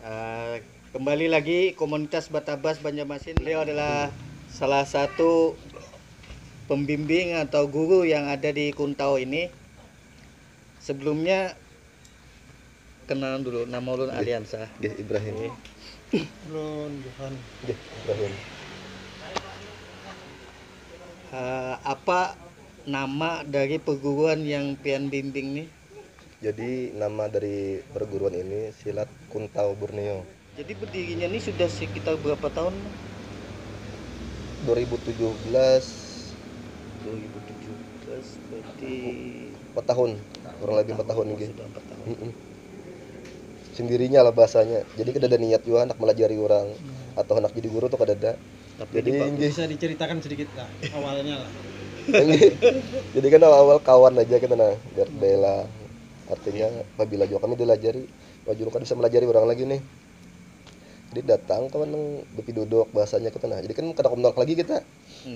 Eh, Kembali lagi komunitas Batabas Banjarmasin. Beliau adalah salah satu pembimbing atau guru yang ada di Kuntau ini. Sebelumnya kenalan dulu, nama ulun Aliansa. Ibrahim. Ron Johan. Ibrahim. Apa nama dari perguruan yang pian bimbing nih? Jadi nama dari perguruan ini Silat Kuntau Borneo. Jadi berdirinya nih sudah sekitar berapa tahun? 2017, 2017 berarti 4 tahun, kurang lebih 4 tahun gitu. Sudah 4 tahun. Sendirinya lah bahasanya. Jadi kada ada niat juga anak melajari orang atau anak jadi guru tuh kada ada. Tapi Jadi ini bagus. Bisa diceritakan sedikit lah awalnya lah. jadi kan awal kawan aja kita nah biar bela. Artinya apabila juga kami dilajari, wajib kan bisa melajari orang lagi nih. Jadi datang kawan nang duduk bahasanya kita nah. Jadi kan kada menolak lagi kita.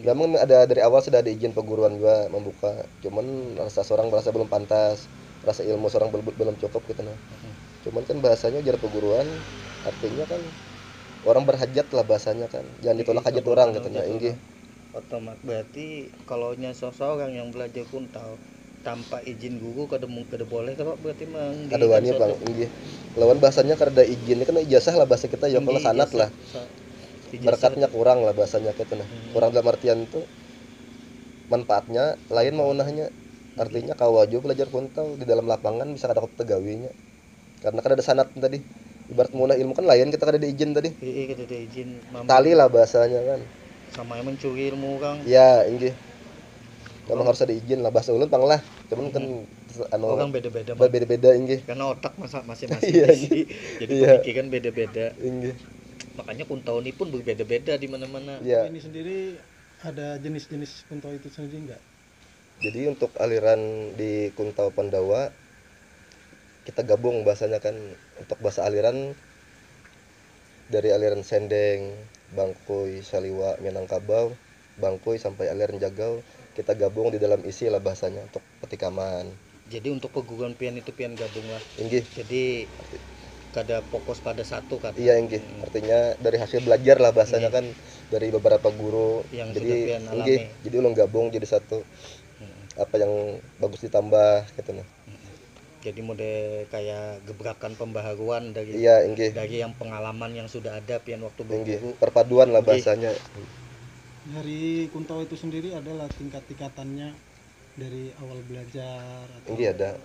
Memang ada dari awal sudah ada izin perguruan juga membuka. Cuman rasa seorang merasa belum pantas, rasa ilmu seorang belum cukup kita nah. Cuman kan bahasanya jar perguruan artinya kan orang berhajat lah bahasanya kan. Jangan ditolak hajat orang gitu nah. Inggih. Otomatis berarti kalau nya seseorang yang belajar kuntau tanpa izin guru kada boleh kalau berarti Ada wani bang, inggih. Lawan bahasanya kada izin kan ijazah lah bahasa kita ya kalau sanat lah. Berkatnya kurang lah bahasanya kita nah. Kurang dalam artian itu manfaatnya lain maunahnya. Artinya kawaju belajar kuntau di dalam lapangan bisa kada tegawinya. Karena kada ada sanat tadi. Ibarat munah ilmu kan lain kita kada ada izin tadi. Iya kada ada izin. Tali lah bahasanya kan. Sama yang mencuri ilmu orang. Ya, inggih. Memang harus ada izin lah bahasa ulun pang lah. Cuman kan Orang beda-beda. Beda-beda inggih. Karena otak masing-masing. Iya, Jadi iya. pemikiran beda-beda. Inggih. Makanya kuntau ini pun berbeda-beda di mana-mana. Ya. Ini sendiri ada jenis-jenis kuntau itu sendiri enggak? Jadi untuk aliran di Kuntau Pandawa kita gabung bahasanya kan untuk bahasa aliran dari aliran Sendeng, Bangkuy, Saliwa, Minangkabau, Bangkuy sampai aliran Jagau kita gabung di dalam isi lah bahasanya untuk petikaman. Jadi untuk perguruan pian itu pian gabung lah. Inggih. Jadi kada fokus pada satu kan. Iya inggih. Artinya dari hasil belajar lah bahasanya kan dari beberapa guru. Yang jadi sudah pian alami. inggih. Jadi ulun gabung jadi satu. Apa yang bagus ditambah gitu nah. Jadi mode kayak gebrakan pembaharuan dari Iya inggih. dari yang pengalaman yang sudah ada pian waktu Inggih. berguru. Perpaduan lah bahasanya. Dari kuntau itu sendiri adalah tingkatannya dari awal belajar atau Inggih ada.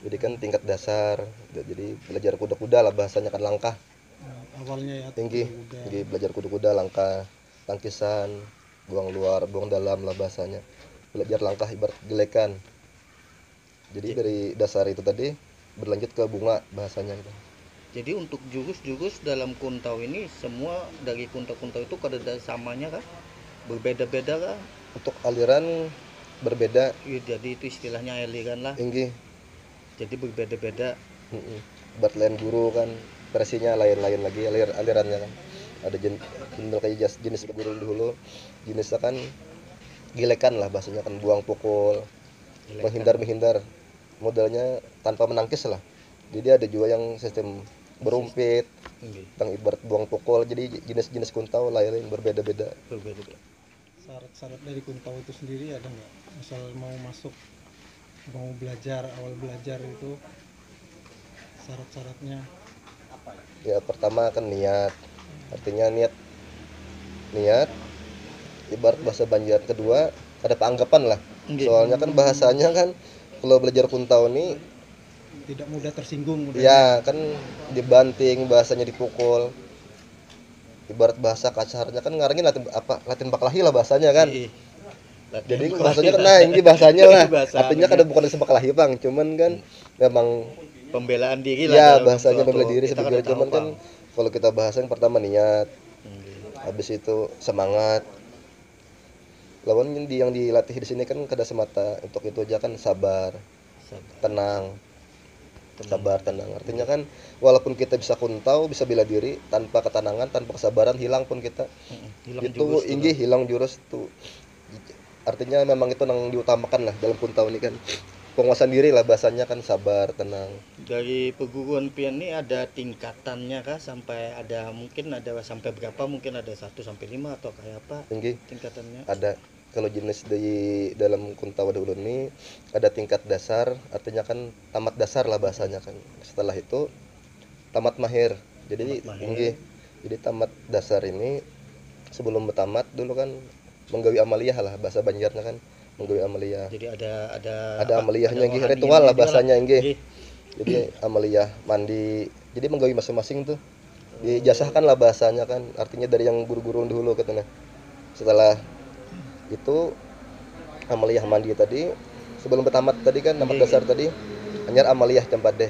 Jadi kan tingkat dasar. Jadi belajar kuda-kuda lah bahasanya kan langkah. awalnya ya Inggih. udah Inggih belajar kuda-kuda langkah, tangkisan, buang luar, buang dalam lah bahasanya. Belajar langkah ibarat gelekan. Jadi dari dasar itu tadi berlanjut ke bunga bahasanya gitu. Jadi untuk jurus-jurus dalam kuntau ini semua dari kuntau-kuntau itu kada ada samanya kah? Berbeda-beda kah? Untuk aliran berbeda. Ya, jadi itu istilahnya aliran lah. Inggih. Jadi berbeda-beda. Buat lain guru kan versinya lain-lain lagi alirannya kan. Ada jenis kayak jenis guru dulu. Jenisnya kan gilekan lah bahasanya kan buang pukul, menghindar modalnya tanpa menangkis lah. Jadi ada juga yang sistem berumpit, tentang ibarat buang pukul. Jadi jenis-jenis kuntau lain berbeda-beda. Berbeda-beda. syarat-syarat dari kuntau itu sendiri ada nggak? Misal mau masuk, mau belajar, awal belajar itu syarat-syaratnya apa ya? Ya pertama kan niat. Artinya niat ibarat bahasa Banjar. Kedua ada peanggapan lah. Soalnya kan bahasanya kan kalau belajar kuntau ini Tidak mudah tersinggung mudah. ya kan dibanting, bahasanya dipukul. Ibarat bahasa kasarnya kan ngarangin Latin baklahi lah bahasanya kan. Jadi bahasanya kan nah ini bahasanya lah. Artinya kan bukan sebakalahi bang, cuman kan memang Pembelaan diri lah. ya dalam bahasanya suatu- membela diri kita sebagai kada tahu, cuman kan Bang. kalau kita bahas yang pertama niat, habis itu semangat. Lawan yang dilatih di sini kan kada semata untuk itu aja kan sabar, tenang. Sabar, tenang. Artinya kan walaupun kita bisa kuntau, bisa bela diri, tanpa ketenangan, tanpa kesabaran hilang pun kita. Hilang Itu jurus hilang jurus tuh. Artinya memang itu yang diutamakan lah dalam kuntau ini kan. penguasaan diri lah bahasanya kan, sabar, tenang. Dari perguruan pian ini ada tingkatannya kah, sampai ada mungkin ada sampai berapa, mungkin ada 1 sampai 5 atau kayak apa Tinggi tingkatannya? ada. Kalau jenis di dalam Kuntawa Ulun ini ada tingkat dasar, artinya kan tamat dasar lah bahasanya kan. Setelah itu tamat mahir. Jadi Tamat mahir. tinggi. Jadi tamat dasar ini sebelum bertamat dulu kan menggawi amaliyah lah bahasa Banjarnya kan, menggawi amaliyah. Jadi ada Ada amaliyahnya nggih, rohaniannya ritual lah juga bahasanya nggih. Nggih. Jadi amaliyah mandi. Jadi menggawi masing-masing tuh. Dijasahkan lah bahasanya kan, artinya dari yang guru-guru dulu katanya. Setelah itu amaliyah mandi tadi, sebelum bertamat tadi kan tamat Nggih. dasar tadi, hanya amaliyah Campadeh.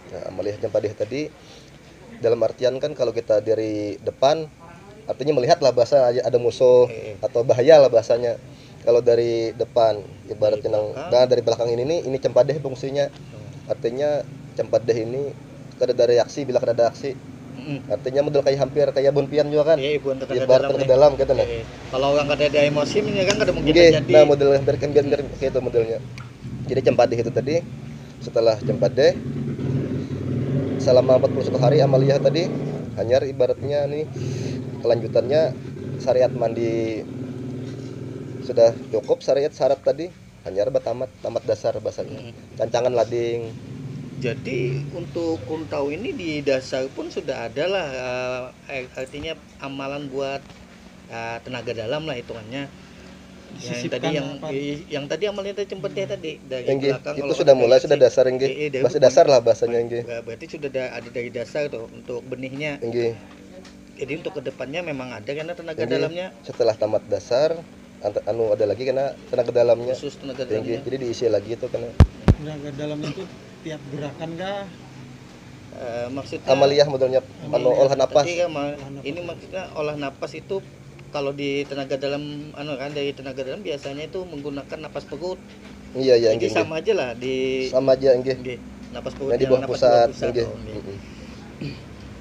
Nah, amaliyah Campadeh tadi dalam artian kan kalau kita dari depan artinya melihat lah bahasa ada musuh atau bahaya lah bahasanya. Kalau dari depan ibaratnya dari belakang ini nih, ini Campadeh fungsinya. Artinya Campadeh ini ada reaksi bila ada aksi. Artinya model kayak hampir kayak bonpian juga kan. Iya, ibu tenaga Ibarat dalam tenaga nih. dalam gitu nah. Kalau orang ada emosi ini kan kada mungkin Nggih, terjadi. nah model hampir kayak itu modelnya. Jadi Campadeh itu tadi, setelah Campadeh selama 41 hari amaliyah tadi, hanya ibaratnya nih kelanjutannya syariat mandi sudah cukup, syariat syarat tadi hanya tamat dasar bahasanya. Cancangan lading. Jadi untuk Kuntau ini di dasar pun sudah ada lah, artinya amalan buat tenaga dalam lah hitungannya. Disisipkan Yang tadi amalnya tadi Cempeteh tadi dari Nggih, belakang. itu kalau sudah ada mulai, reaksi. sudah dasar nggih. Dari Bahasa dasar lah bahasanya nggih. Berarti sudah ada dari dasar tuh untuk benihnya. Nggih. Jadi untuk kedepannya memang ada karena tenaga Nggih. dalamnya, Setelah tamat dasar ada lagi karena tenaga dalamnya. khusus tenaga Nggih, dalamnya. jadi diisi lagi itu karena tenaga dalamnya itu tiap gerakan kah? Maksudnya amaliyah modelnya olah napas. tadi kan ini maksudnya olah napas itu kalau di tenaga dalam dari tenaga dalam biasanya itu menggunakan napas perut. Iya iya Jadi nggih. sama aja lah di Sama aja nggih. nggih, napas perut Yang di yang bawah napas pusat bawah nggih. oh, nggih.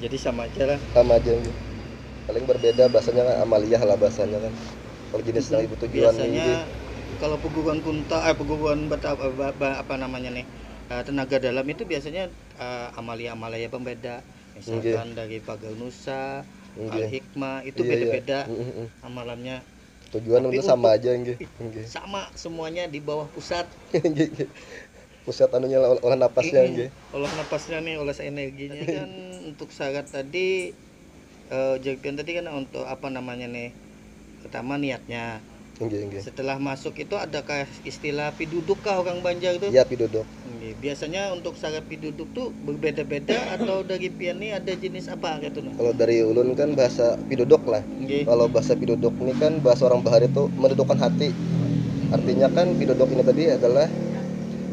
Jadi sama aja lah. Sama aja nggih. Paling berbeda bahasanya kan amaliyah lah bahasanya kan. Kalau jenis yang ibu tujuan Biasanya nggih. kalau peguruan peguruan apa namanya nih, tenaga dalam itu biasanya amalia-amalia pembeda, misalkan dari Pagar Nusa, Al-Hikmah itu Iya, beda-beda iya. amalannya. Tujuan Tapi itu sama untuk- aja nggih. Nggih. Sama semuanya di bawah pusat. Nggih. Pusat anunya olah napasnya nggih. Olah napasnya nih, olah energinya kan untuk syarat tadi Jagpian tadi kan untuk apa namanya nih, pertama niatnya. Nggih, nggih. Setelah masuk itu adakah istilah piduduk kah orang Banjar itu? Iya piduduk. Nggih, biasanya untuk syarat piduduk tuh berbeda-beda atau dari pian nih ada jenis apa gitu nah? Kalau dari ulun kan bahasa piduduk lah. Nggih. Kalau bahasa piduduk ini kan bahasa orang Bahari itu mendudukkan hati. Artinya kan piduduk ini tadi adalah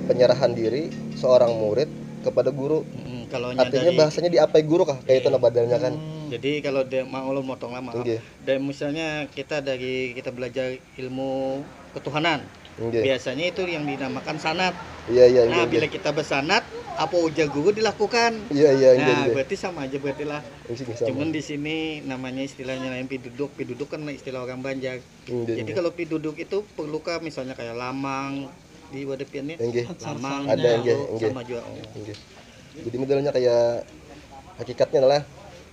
penyerahan diri seorang murid kepada guru. Kalau Artinya bahasanya diapai guru kah? Kayak itu nah badannya kan. Jadi kalau mau ulun motong lama. Nggih. Dan misalnya kita belajar ilmu ketuhanan. Nggih. Biasanya itu yang dinamakan sanat. Iya iya Nah, nggih. bila kita bersanat, apa ujar guru dilakukan. Iya iya nggih. Nah, nggih. berarti sama aja berarti lah. Nggih, sama. Cuman di sini namanya istilahnya lain piduduk. Piduduk kan istilah orang Banjar. Nggih, Jadi nggih. kalau piduduk itu perlukah misalnya kayak lamang di wadepian ini? Nggih. Lamang Ada, itu nggih, nggih. sama juga. Oh. Nggih. Jadi modelnya kayak hakikatnya adalah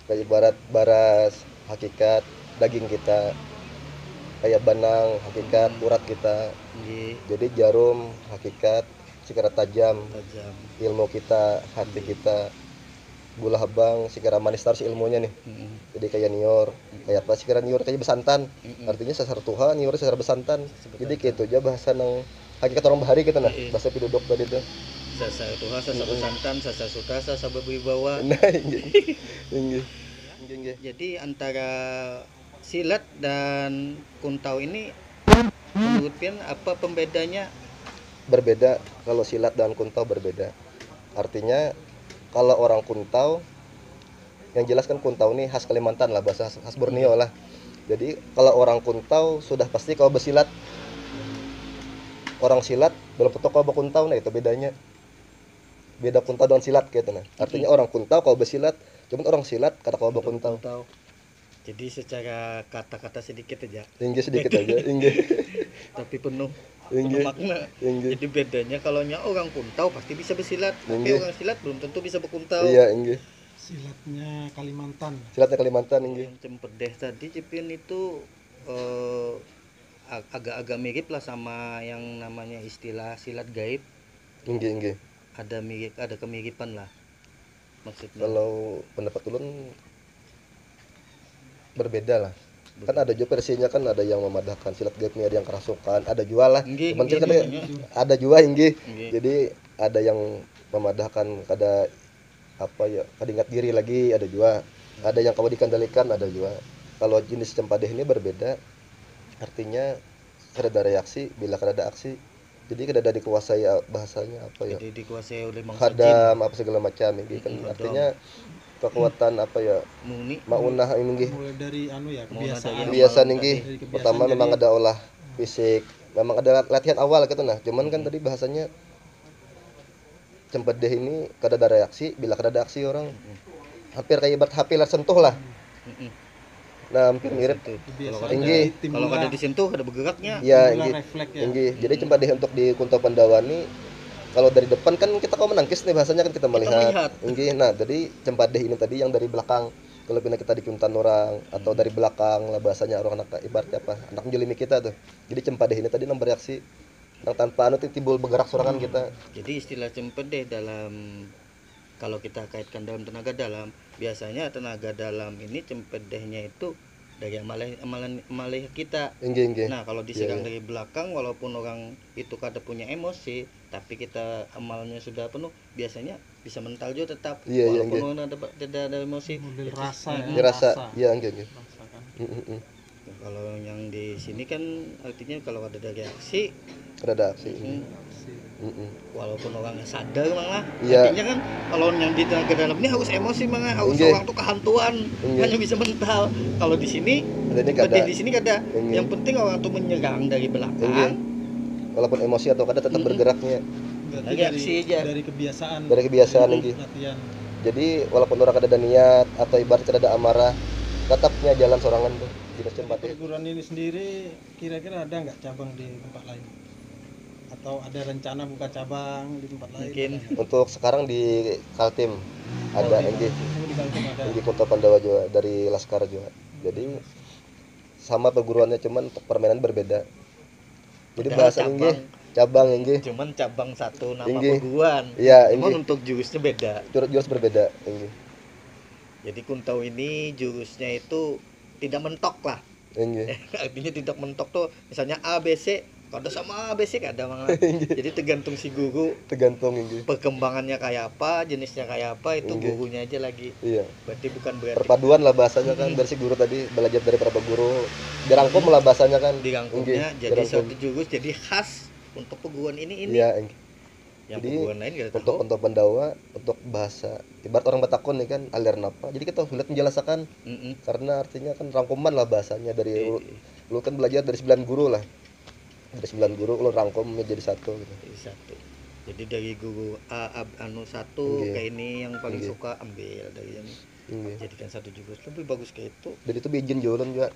kayak ibarat baras hakikat daging kita, kayak benang hakikat urat kita. Nggih, Jadi jarum hakikat sikara tajam tajam. ilmu kita, hati kita, gula habang sikara manis tarsi ilmunya nih. Jadi kayak nior, kayak apa sikara nior kayak besantan. Artinya sasar Tuhan, nior sasar besantan. Jadi kayak itu aja bahasa nang hakikat orang Bahari gitu nah. Bahasa piduduk tadi tuh. Sasa Tuhan, sasa besantan, sasa suta, sasa berwibawa. Nah, inggih. Inggih. Jadi antara silat dan kuntau ini menurut pian apa pembedanya? Berbeda. Kalau silat dan kuntau berbeda. Artinya kalau orang kuntau yang jelas kan kuntau ini khas Kalimantan lah, bahasa khas Borneo lah. Jadi kalau orang kuntau sudah pasti kau bersilat. Orang silat belum tentu kau berkuntau, nah itu bedanya. Beda kuntau dengan silat gitu nah. Artinya orang kuntau kau bersilat, cuman orang silat kata kau berkuntau. Kuntau. Jadi secara kata-kata sedikit aja, Inggih sedikit aja, inggih. tapi penuh. Inggih. makna. Inggih. Jadi bedanya kalau orang kuntau pasti bisa bersilat, tapi Inggih. orang silat belum tentu bisa berkuntau. Iya, inggih. Silatnya Kalimantan. Silatnya Kalimantan Kalau inggih. yang cempedeh tadi Cipin itu agak-agak mirip lah sama yang namanya istilah silat gaib. Inggih, inggih. Ada kemiripan lah maksudnya. Kalau pendapat ulun berbeda lah. Kan ada juga versinya, kan ada yang memadahkan silat gaib ini, ada yang kerasukan, ada jual lah. Inggih, Cuman kan inggih, ada juga inggih. Inggih. Jadi ada yang memadahkan kada apa ya, kada ingat diri lagi, ada juga. Ada yang kamu dikendalikan, ada juga. Kalau jenis cempadeh ini berbeda. Artinya kada ada reaksi bila kada ada aksi. Jadi kada ada dikuasai, bahasanya apa ya? Jadi dikuasai oleh mangsa jin. Khadam apa segala macam ini kan Khadam. artinya kekuatan apa ya? Muni. Maunah ini. Mulai dari anu ya, Mau kebiasaan. dari Kebiasaan awal ini. Dari kebiasaan Pertama jadi- memang ada olah fisik, memang ada latihan awal gitu nah. Cuman kan tadi bahasanya cempedeh ini kada ada reaksi, bila kada ada aksi orang hampir kayak ibarat HP lah sentuh lah. Mm-mm. Nah, hampir mirip. Itu. Kebiasaan Inggih. dari Kalau timbullah- ada disentuh ada bergeraknya. Ya, timbullah inggih. refleks ya. Inggih. Jadi cempedeh untuk di Kuntau Pandawa ini kalau dari depan kan kita kau menangkis nih, bahasanya kan kita melihat. melihat. Inggih. Nah, jadi cempedeh ini tadi yang dari belakang. Kalau pindah kita dikuntan orang atau dari belakang lah, bahasanya orang anak ibaratnya apa? Anak menjelimi kita tuh. Jadi cempedeh ini tadi nomor reaksi yang tanpa anu timbul bergerak sorangan kita. Jadi istilah cempedeh dalam, kalau kita kaitkan dalam tenaga dalam, biasanya tenaga dalam ini cempedehnya itu dari amalan kita. Inggih, inggih. Nah, kalau diserang dari belakang, walaupun orang itu kada punya emosi, tapi kita amalnya sudah penuh, biasanya bisa mental juga tetap. Iya, iya, Walaupun iya. orang tidak ada emosi. Model Itu- rasa ya. Dirasa, iya inggih, inggih. Rasa kan. Nah, kalau yang di sini kan artinya kalau ada reaksi, Ada ada aksi. walaupun orangnya sadar malah, Iya. artinya kan kalau yang di tenaga dalam ini harus emosi malah, harus Inggih. orang tuh kehantuan, Inggih. hanya bisa mental. Kalau di sini, Ada ini kada. di sini kada. Inggih. Yang penting orang tuh menyerang dari Inggih. belakang. Walaupun emosi atau kada tetap bergeraknya. Berarti Reaksi aja. dari kebiasaan. Dari kebiasaan, inggih. Latihan. Jadi walaupun orang kada ada niat atau ibarat kada ada amarah, tetapnya jalan sorangan tuh. Jenis cempedeh. Perguruan ini sendiri kira-kira ada nggak cabang di tempat lain? Atau ada rencana buka cabang di tempat lain? Mungkin. Ada nggak? Untuk sekarang di Kaltim ada Oh, inggih. Oh, di Kaltim ada. Inggih Kuntau Pandawa juga, dari Laskar juga. Jadi sama perguruannya, cuman untuk permainan berbeda. Jadi Padahal bahasa inggih cabang inggih. Cuman cabang satu nama Inggih. perguruan. Iya, Cuman inggih. untuk jurusnya beda. Jurus berbeda inggih. Jadi Kuntau ini jurusnya itu tidak mentok lah. Inggih. Artinya tidak mentok tuh, misalnya A B C, kada sama A B C kada malah. Jadi tergantung si guru Tergantung inggih. perkembangannya kayak apa, jenisnya kayak apa, itu Inggih. gurunya aja lagi. Iya. Berarti bukan berarti Perpaduan lah bahasanya kan, dari si guru tadi belajar dari para guru. Dirangkum lah bahasanya kan. dirangkumnya Inggih, jadi dirangkum. suatu jurus jadi khas untuk perguruan ini. Iya, inggih. Yang Jadi, perguruan lain gak Untuk tahu. Pandawa, untuk bahasa ibarat orang Batakon nih kan aliran apa. Jadi kita sulit menjelaskan Mm-mm. karena artinya kan rangkuman lah bahasanya dari Iya, lu kan belajar dari 9 guru lah. Dari 9 guru lu rangkum menjadi satu gitu. Jadi satu. Jadi dari guru anu satu Inggih. kayak ini yang paling Inggih. suka ambil dari yang Inggih. jadikan satu jurus lebih bagus kayak itu. Dan itu bijin jualan juga.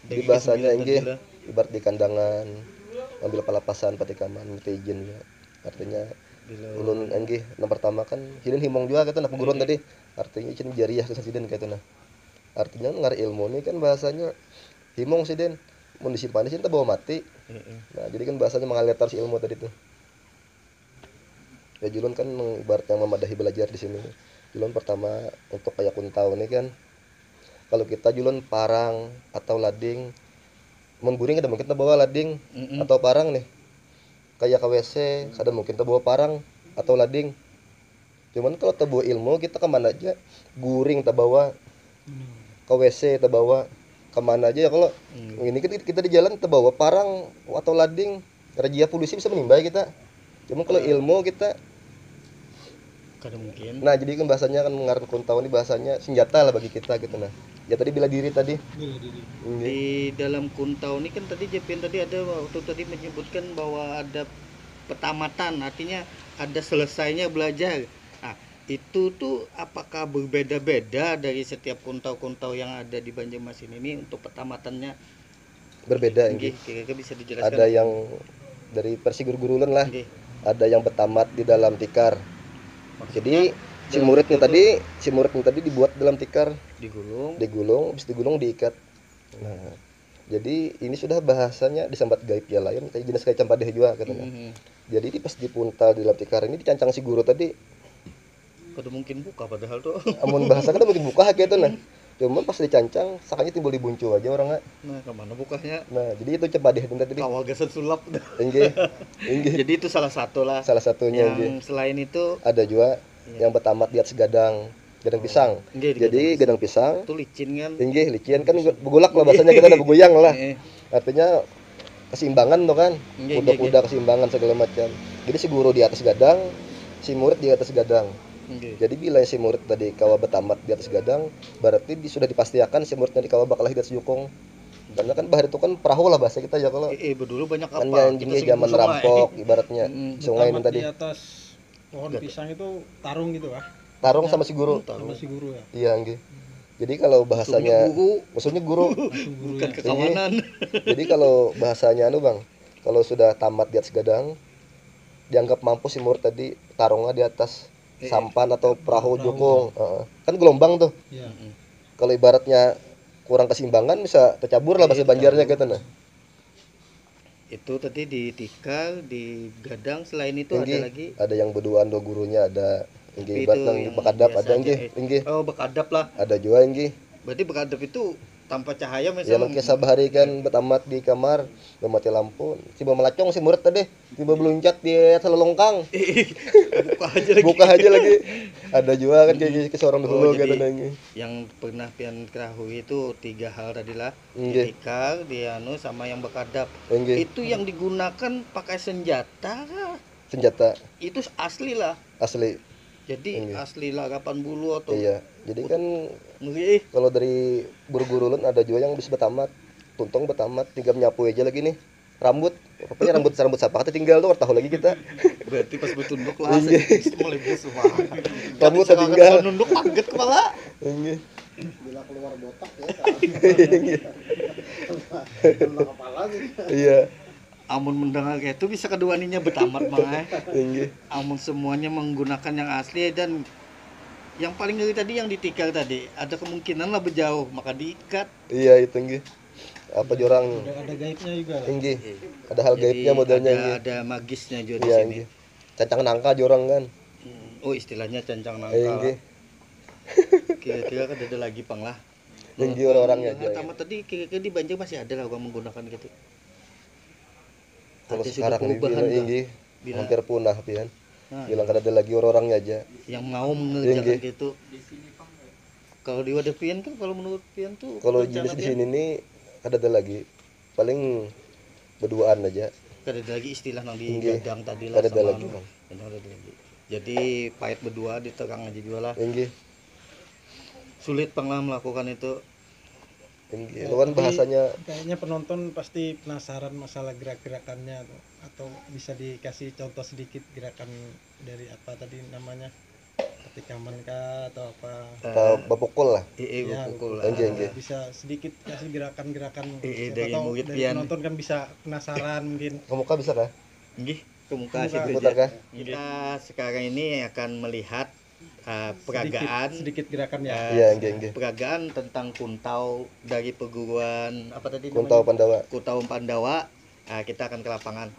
Jadi Dari bahasanya sembilan inggih tadi lah. ibarat di kandangan ambil palapasan patikaman itu izin juga. Artinya Bila ulun inggih yang pertama kan hidin himong juga kata nah perguruan tadi. Artinya cin jariah ke sidin kayak nah. Artinya ngar ilmu nih kan bahasanya himong sidin mun disimpan di sini teu bawa mati. Heeh. Nah, jadi kan bahasanya mengalir terus ilmu tadi tuh. Ya Julun kan ibaratnya memadahi belajar di sini. Julun pertama untuk kayak Kuntau nih kan. Kalau kita Julun parang atau lading, mun guring ada mungkin kita bawa lading Mm-mm. atau parang nih. Kayak KWC, ada mungkin kita bawa parang atau lading. Cuman kalau kita bawa ilmu kita kemana aja, guring kita bawa, KWC kita bawa, kemana aja ya kalau ini kita di jalan kita bawa parang atau lading, razia polisi bisa menimba kita. Cuma kalau ilmu kita, kada mungkin. nah jadi kan bahasanya kan mengarang Kuntau ini bahasanya senjata lah bagi kita gitu nah. Ya tadi bela diri tadi. Bela diri. Di dalam Kuntau ini kan tadi Jepin tadi ada waktu tadi menyebutkan bahwa ada petamatan, artinya ada selesainya belajar. Nah, itu tuh apakah berbeda-beda dari setiap Kuntau-Kuntau yang ada di Banjarmasin ini untuk petamatannya? Berbeda Nggih, ini. kira-kira bisa dijelaskan? Ada yang dari versi guru-guru lah. Nggih. Ada yang bertamat di dalam tikar. Jadi si dalam muridnya tikar tadi dibuat dalam tikar, digulung. habis digulung diikat. Nah, jadi ini sudah bahasanya disambat gaib ya lain kayak jenis kayak campadeh juga katanya. Mhm. Jadi pas dipuntal di dalam tikar ini dicancang si guru tadi. Kada mungkin buka padahal tuh. Amun bahasa kan mungkin buka gitu nah. Cuma pas dicancang sakanya timbul di buncu aja orangnya. Nah, kemana bukanya? Nah, jadi itu campadeh tadi. Kawal gasan sulap. Inggih. Inggih. Jadi itu salah satu lah. Salah satunya Yang inggih. selain itu Ada juga Iya. yang bertamat di atas gadang pisang. Inggih, di Jadi gadang pisang itu licin kan. inggih lician kan begulak lah bahasanya kita ada begoyang lah. Eh, Artinya keseimbangan tuh kan. Nggih, Kuda-kuda keseimbangan segala macam. Jadi si guru di atas gadang, si murid di atas gadang. nggih. Jadi bila si murid tadi kawa bertamat di atas gadang, berarti sudah dipastikan si muridnya di kawa bakal lahir di atas jukung. Karena kan bahar itu kan perahu lah bahasa kita ya kalau Dulu banyak kan apa? yang Kita ini sing zaman sungai. rampok ibaratnya. Sungai ini Tamat tadi di atas pohon pisang itu tarung gitu ah, tarung sama si guru. sama si guru ya. Iya, nggih. Jadi kalau bahasanya Musuhnya guru, musuhnya guru. Langsung guru bukan ya. kekawanan. Jadi kalau bahasanya Bang, kalau sudah tamat di atas gadang, dianggap mampu si murid tadi tarungnya di atas sampan atau perahu jukung. Kan gelombang tuh. Iya. Kalau ibaratnya kurang keseimbangan bisa tercabur lah bahasa Banjarnya gitu nah. Itu tadi di tikar, di gadang. Selain itu Inggih, ada lagi. ada yang berduaan do gurunya ada Tapi inggih itu ibarat yang yang bekadap biasa ada aja, inggih, inggih. Oh, bekadap lah. Ada juga inggih. Berarti bekadap itu tanpa cahaya Ya misalnya. mungkin sabari kan bertamat di kamar, mati lampu. Tiba melacong si murid tadi, tiba beluncat di atas lelongkang. Buka aja lagi. Buka aja lagi. Ada juga kan kayak seorang dulu jadi gitu nanya. yang pernah pian ketahui itu 3 hal tadi lah. Inggih. Tikar, dianu sama yang bekadap. Inggih. Itu yang digunakan pakai senjata. Senjata Itu asli lah. asli. Jadi Inggih. asli lagapan bulu atau Iya. Jadi kan Nggih. kalau dari guru-guru lun ada juga yang bisa bertamat. Tuntong bertamat tinggal menyapu aja lagi nih. Rambut, pokoknya rambut sapak itu tinggal tuh tahu lagi kita. Berarti pas bertunduk lah Inggih. mulai semua. Rambut tertinggal. Nunduk kaget kepala. Inggih. Bila keluar botak ya. Iya. Amun mendengar kayak itu bisa keduaninya bertamat mah. Inggih. Amun semuanya menggunakan yang asli dan yang paling ngeri tadi yang ditikar tadi ada kemungkinan lah berjauh maka diikat. Iya itu inggih. Apa jorang Ada gaibnya juga lah. inggih. Ada hal Jadi gaibnya modelnya ada, inggih. ada magisnya juga di Iya sini. inggih. Cancang nangka jorang kan. Oh istilahnya cancang nangka. Inggih. Kira-kira kan ada lagi pang lah. Inggih orang-orangnya Yang aja. tamat tadi kira-kira di Banjar masih ada lah orang menggunakan gitu. Kalau Ada sudah sekarang ini perubahan bila kah? inggih Bila- hampir punah pian. Nah, Bilang kan ada lagi orang-orangnya aja. yang mau mengerjakan Inggih. gitu. Kalau di wadah pian kan kalau menurut pian tuh Kalau rencana jenis di pian, sini nih ada lagi paling berduaan aja. ada lagi istilah yang di Inggih. gadang tadi lah Ada sama lagi, Bang. gadang ada lagi. Jadi pahit berdua diterang aja juga lah. Inggih. Sulit pang lah melakukan itu. Inggih. Itu kan Tapi bahasanya kayaknya penonton pasti penasaran masalah gerak-gerakannya atau bisa dikasih contoh sedikit gerakan dari apa tadi namanya, ketika menkah atau apa. bapukul lah. Ya, Pukul lah. Inggih, inggih. bisa sedikit kasih gerakan-gerakan. Iya, Siapa dari tahu murid dari pian. penonton kan bisa penasaran mungkin. Kamu kah bisa kah? Inggih, ke muka Muka. situ Putar aja. kah? Kita sekarang ini akan melihat peragaan sedikit gerakannya. Iya, inggih, inggih. peragaan tentang kuntau dari perguruan apa tadi Kuntau namanya? Pandawa. Kuntau Pandawa. Kita akan ke lapangan.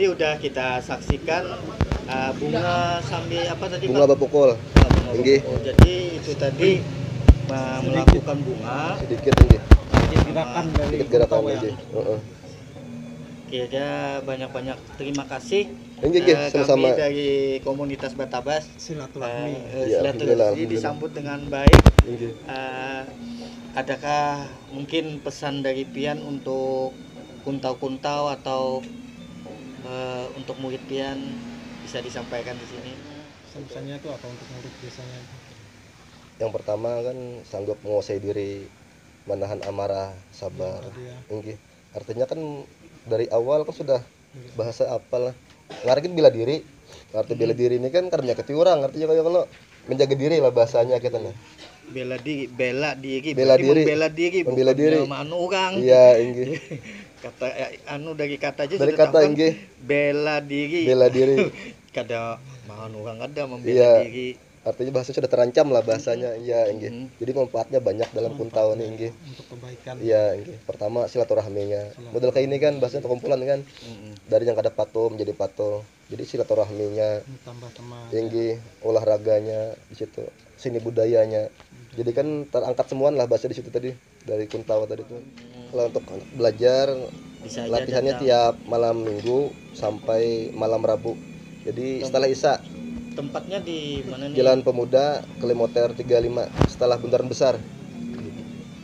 tadi udah kita saksikan bunga sambil apa tadi Bunga Pak? bapukul Bunga Inggih. bapukul. Jadi itu tadi melakukan bunga. sedikit inggih. Gerakan dari Sedikit gerakan Kuntau ya. inggih. Heeh. Kira banyak-banyak terima kasih Inggih, inggih, sama-sama. kami dari komunitas Batabas. Silaturahmi. Ya, alhamdulillah, Silaturahmi alhamdulillah. disambut dengan baik. Inggih. Adakah mungkin pesan dari Pian untuk kuntau-kuntau atau untuk murid Pian bisa disampaikan di sini? Pesannya itu apa untuk murid biasanya? Yang pertama kan sanggup menguasai diri, menahan amarah, sabar. Tadi ya. Inggih. Artinya kan dari awal kan sudah bahasa apalah. Ngarepin bela diri. Arti bela diri ini kan karena menyakiti orang. Artinya kayak kalau menjaga diri lah bahasanya kita nih. Bela diri, bela diri, Bela berarti diri. membela diri, Membela bukan diri. sama anu orang. Iya, inggih. Kata anu dari kata aja Dari sudah kata tahu kan, inggih, bela diri. bela diri. Kada mau orang ada membela Iya. diri. Artinya bahasa sudah terancam lah bahasanya. Iya, inggih. Mhm. Jadi manfaatnya banyak dalam kuntau nih, inggih. Untuk kebaikan. Iya, inggih. Pertama silaturahminya. Model kayak ini kan bahasanya perkumpulan kan. Mhm. Dari yang kada patung menjadi patung. Jadi silaturahminya, Tambah teman. inggih, olahraganya di situ, seni budayanya. Jadi kan terangkat semuaan lah bahasa di situ tadi dari kuntau tadi tuh. Kalau untuk belajar Bisa aja latihannya datang. tiap malam Minggu sampai malam Rabu. Jadi setelah Isya Tempatnya di mana nih? Jalan Pemuda Kelimoter 35 setelah Bundaran Besar.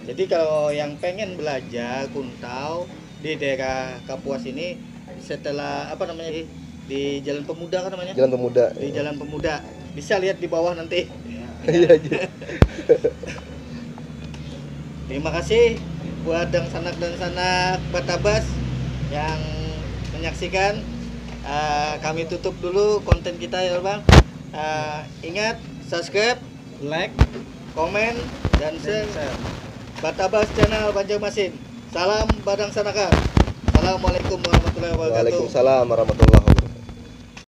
Jadi kalau yang pengen belajar kuntau di daerah Kapuas ini setelah apa namanya di Jalan Pemuda kan namanya? Jalan Pemuda. Di Jalan Pemuda. Bisa lihat di bawah nanti. Iya, iya. Terima kasih buat dan sanak Batabas yang menyaksikan. Kami tutup dulu konten kita ya Bang. Ingat subscribe, Like, komen, dan share share. Batabas channel Banjarmasin. Salam Badang Sanakan. Assalamualaikum warahmatullahi wabarakatuh. Waalaikumsalam warahmatullahi wabarakatuh.